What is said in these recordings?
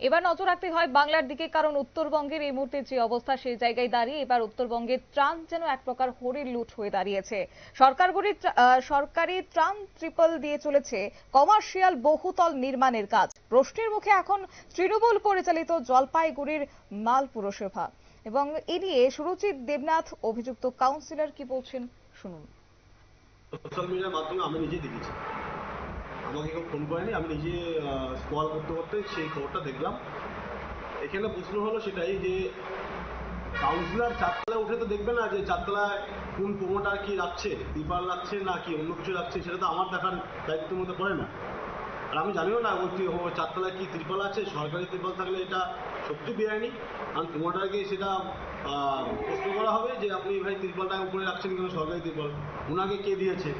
এবার নজর রাখতে হয় বাংলার দিকে, কারণ উত্তরবঙ্গের এই মুহূর্তে যে অবস্থা সেই জায়গায় দাঁড়িয়ে এবার উত্তরবঙ্গের ত্রাণ যেন এক প্রকার হরির লুট হয়ে দাঁড়িয়েছে। সরকারি ত্রাণ ট্রিপল দিয়ে চলেছে কমার্শিয়াল বহুতল নির্মাণের কাজ। প্রশ্নের মুখে এখন তৃণমূল পরিচালিত জলপাইগুড়ির মাল পুরসভা। এবং এ নিয়ে সুরুচিত দেবনাথ অভিযুক্ত কাউন্সিলর কি বলছেন শুনুন। সোশ্যাল মিডিয়ার মাধ্যমে আমি নিজে দেখেছি, আমাকে কেউ ফোন করেনি, আমি নিজে স্ক্রল করতে করতে সেই খবরটা দেখলাম। এখানে প্রশ্ন হলো সেটাই যে কাউন্সিলর চারতলায় উঠে তো দেখবে না যে চারতলায় কোন প্রোমোটার কি রাখছে, ত্রিপাল রাখছে না কি অন্য কিছু রাখছে, সেটা তো আমার দেখার দায়িত্বের মধ্যে পড়ে না। আর আমি জানিও না ওই চারতলায় কি ত্রিপাল আছে। সরকারি ত্রিপাল থাকলে এটা সত্যি বেআইনি, কারণ প্রোমোটারকে সেটা প্রশ্ন করা হবে যে আপনি ভাই ত্রিপালটা উপরে রাখছেন কেন, সরকারি ত্রিপাল ওনাকে কে দিয়েছে।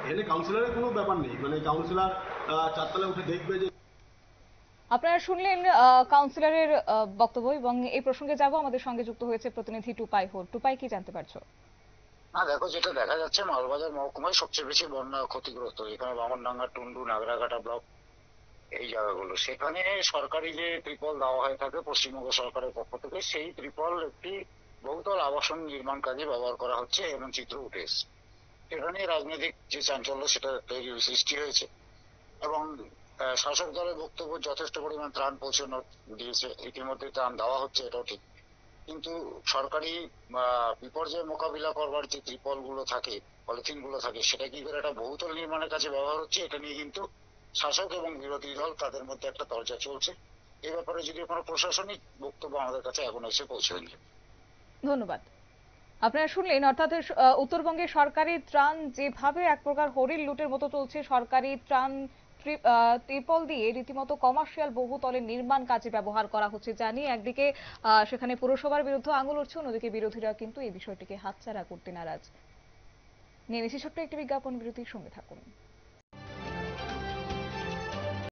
এখানে কাউন্সিলরের কোনো ব্যাপার নেই, মানে কাউন্সিলর চারতলায় উঠে দেখবে যে। আপনারা শুনলেন কাউন্সিলরের বক্তব্য, এবং এই প্রসঙ্গে যাব, আমাদের সঙ্গে যুক্ত হয়েছে প্রতিনিধি টুপাই হোর। টুপাই, কি জানতে পারছো? না দেখো, যেটা দেখা যাচ্ছে মালবাজার মহকুমায় সবচেয়ে বেশি বন্যা ক্ষতিগ্রস্ত, এখানে বামনডাঙ্গা, টুন্ডু, নাগরাকাটা ব্লক, এই জায়গাগুলো। সেখানে সরকারি যে ত্রিপল দেওয়া হয়ে থাকে পশ্চিমবঙ্গ সরকারের পক্ষ থেকে, সেই ত্রিপল একটি বহুতল আবাসন নির্মাণ কাজে ব্যবহার করা হচ্ছে, এমন চিত্র উঠে এসছে। সেখানে রাজনৈতিক যে চাঞ্চল্য সেটা তৈরি সৃষ্টি হয়েছে। এবং শাসক দলের বক্তব্য, যথেষ্ট পরিমাণ ত্রাণ পৌঁছানো দিয়েছে, ইতিমধ্যে ত্রাণ দেওয়া হচ্ছে, এটাও ঠিক। কিন্তু সরকারি বিপর্যয় মোকাবিলা করবার যে ত্রিপল গুলো থাকে, পলিথিন গুলো থাকে, সেটা কি করে একটা বহুতল নির্মাণের কাছে ব্যবহার হচ্ছে, এটা নিয়ে কিন্তু শাসক এবং বিরোধী দল তাদের মধ্যে একটা তরজা চলছে। এই ব্যাপারে যদি কোনো প্রশাসনিক বক্তব্য আমাদের কাছে এখন এসে পৌঁছয়নি। ধন্যবাদ। আপনারা শুনলেন, অর্থাৎ উত্তরবঙ্গের সরকারি ত্রাণ যেভাবে এক প্রকার হরির লুটের মতো চলছে, সরকারি ত্রাণ ত্রিপল দিয়ে রীতিমতো কমার্শিয়াল বহুতলের নির্মাণ কাজে ব্যবহার করা হচ্ছে, জানি একদিকে সেখানে পুরসভার বিরুদ্ধে আঙুল উঠছে, অন্যদিকে বিরোধীরা কিন্তু এই বিষয়টিকে হাতছাড়া করতে নারাজ। নিয়ে নিচ্ছি ছোট্ট একটি বিজ্ঞাপন বিরতির, সঙ্গে থাকুন।